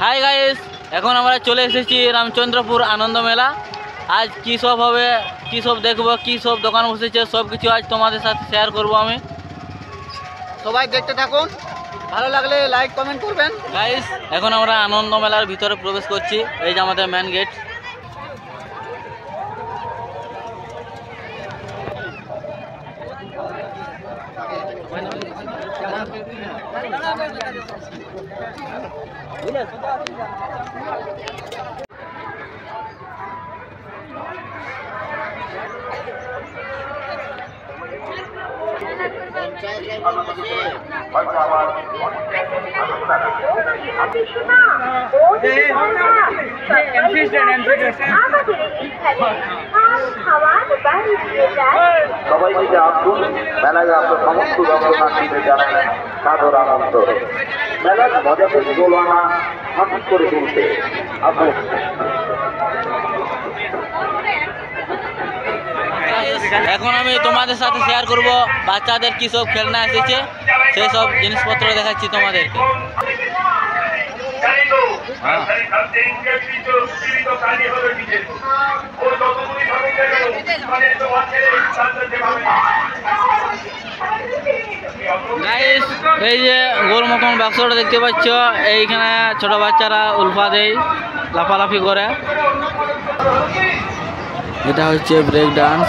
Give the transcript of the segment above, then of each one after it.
Hi guys, এখন আমরা চলে এসেছি রামচন্দ্রপুর আনন্দ মেলা। আজ কী সব হবে, কী সব দেখবো, কী সব দোকান বসেছে, সব কিছু আজ তোমাদের সাথে শেয়ার করব আমি। সবাই দেখতে থাকুন, ভালো লাগলে লাইক কমেন্ট করবেন। গাইস, এখন আমরা আনন্দ মেলার ভিতরে প্রবেশ করছি। এই যে আমাদের মেন গেট। সবাই মিলে আসুন, মেলায় আমরা সমস্ত দর্শনার্থীদের জানাই সাদর আমন্ত্রণ। মেলার মজাকে দোলনা হাসি করে তুলতে আসুন। এখন আমি তোমাদের সাথে শেয়ার করব বাচ্চাদের কী সব খেলনা এসেছে, সেই সব জিনিসপত্র দেখাচ্ছি তোমাদেরকে। গাইস, এই যে গোল মতন বাক্সটা দেখতে পাচ্ছ, এইখানে ছোট বাচ্চারা উল্ফা দেয়, লাফালাফি করে। এটা হচ্ছে ব্রেক ডান্স।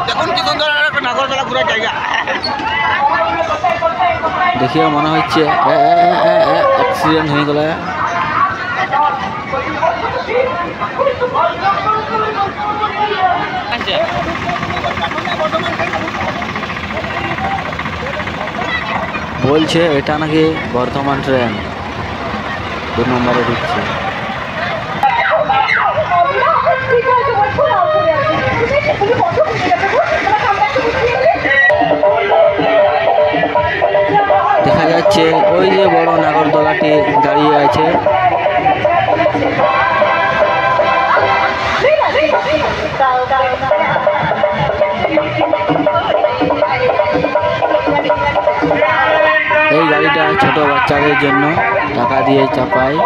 দেখুন কি সুন্দর একটা নাগরদোলা ঘোরার জায়গা। দেখিও মনে হচ্ছে অ্যাক্সিডেন্ট হয়ে গেল। বলছে এটা নাকি বর্ধমান ট্রেন 2 নম্বরে ঢুকছে। দেখা যাচ্ছে ওই যে বড় নাগরদোলাটি দাঁড়িয়ে আছে। এই গাড়িটা ছোট বাচ্চাদের জন্য, টাকা দিয়ে চাপায়।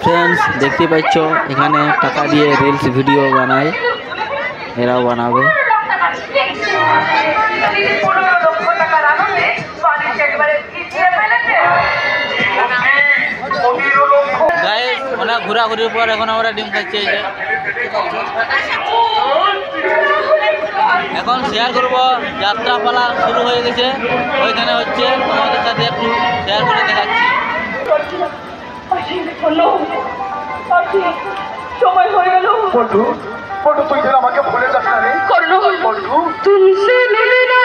ফ্রেন্ডস, দেখতে পাচ্ছ এখানে টাকা দিয়ে রিলস ভিডিও বানায়, এরাও বানাবে। গাইস, অনেক ঘোরাঘুরির পর এখন আমরা ডিম খাচ্ছি। এই যে এখন শেয়ার করব, যাত্রাপালা শুরু হয়ে গেছে, ওইখানে হচ্ছে, তোমাদের সাথে একটু শেয়ার করে দেখাচ্ছি। সময় হয়ে গেল। বন্ধু বন্ধু, তুই যেন আমাকে ভুলে যাস না রে। বন্ধু तुमसे मिलना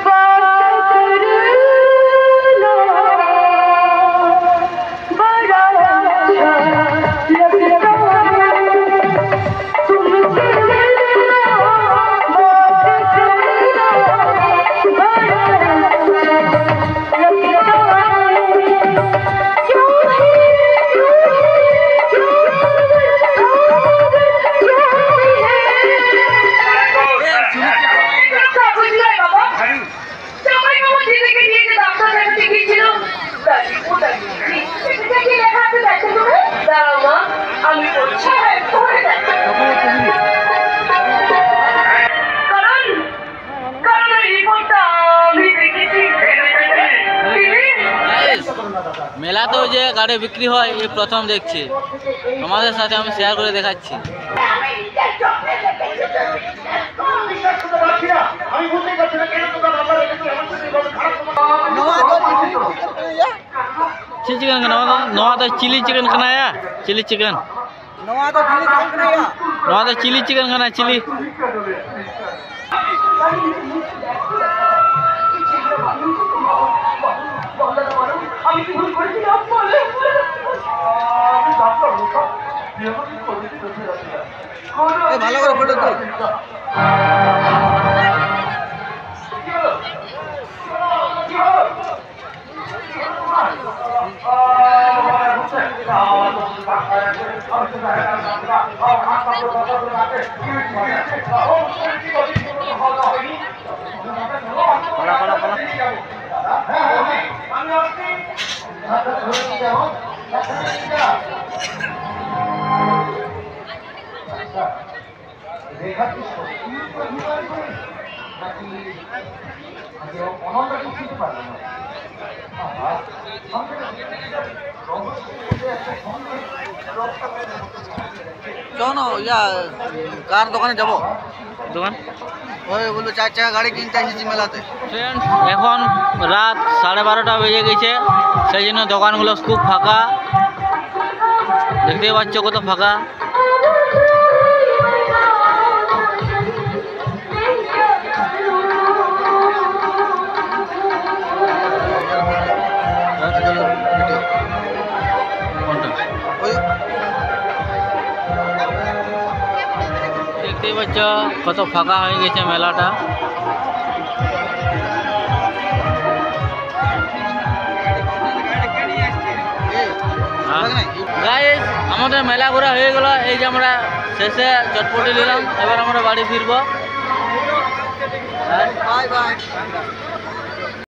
बात करना बड़ा अच्छा लगता है। तुमसे मिलना बात करना बड़ा अच्छा लगता মেলাতেও যে গাড়ি বিক্রি হয় এই প্রথম দেখছি, তোমাদের সাথে আমি শেয়ার করে দেখাচ্ছি। चिकन नवा तो चिली चिकन खाना है, चिली चिकन नवा तो चिली चिकन खाना, चिली। ভালো করে ফটো তুল। পালা পালা পালা। চলো ইয়া কার দোকানে যাবো? দোকান ওই বললো 4 চাকা গাড়ি কিনতে এসেছি মেলাতে। ফ্রেন্ডস, এখন রাত 12:30 বেজে গেছে, সেই জন্য দোকানগুলো খুব ফাঁকা। দেখতেই পাচ্ছ কত ফাঁকা। দেখতেই পাচ্ছ কত ফাঁকা হয়ে গেছে মেলাটা। গাইস, আমাদের মেলা ঘোরা হয়ে গেল। এই যে আমরা শেষে চটপটি নিলাম, এবার আমরা বাড়ি ফিরবো। Bye bye.